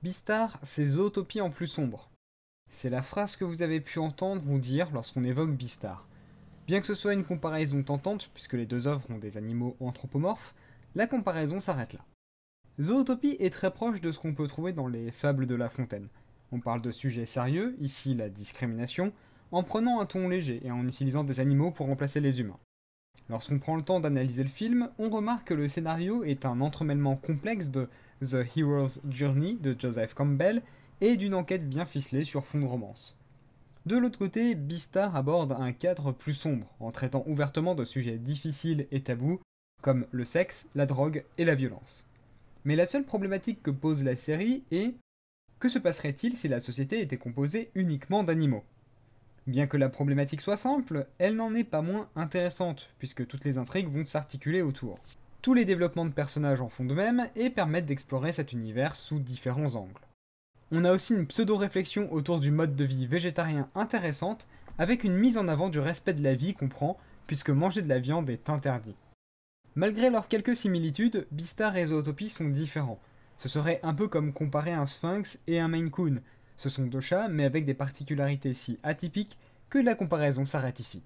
Beastar, c'est Zootopie en plus sombre. C'est la phrase que vous avez pu entendre ou dire lorsqu'on évoque Beastar. Bien que ce soit une comparaison tentante, puisque les deux œuvres ont des animaux anthropomorphes, la comparaison s'arrête là. Zootopie est très proche de ce qu'on peut trouver dans les fables de La Fontaine. On parle de sujets sérieux, ici la discrimination, en prenant un ton léger et en utilisant des animaux pour remplacer les humains. Lorsqu'on prend le temps d'analyser le film, on remarque que le scénario est un entremêlement complexe de The Hero's Journey de Joseph Campbell et d'une enquête bien ficelée sur fond de romance. De l'autre côté, Beastar aborde un cadre plus sombre, en traitant ouvertement de sujets difficiles et tabous, comme le sexe, la drogue et la violence. Mais la seule problématique que pose la série est: que se passerait-il si la société était composée uniquement d'animaux? Bien que la problématique soit simple, elle n'en est pas moins intéressante, puisque toutes les intrigues vont s'articuler autour. Tous les développements de personnages en font de même et permettent d'explorer cet univers sous différents angles. On a aussi une pseudo-réflexion autour du mode de vie végétarien intéressante, avec une mise en avant du respect de la vie qu'on prend, puisque manger de la viande est interdit. Malgré leurs quelques similitudes, Beastar et Zootopie sont différents. Ce serait un peu comme comparer un sphinx et un Maine Coon. Ce sont deux chats, mais avec des particularités si atypiques que la comparaison s'arrête ici.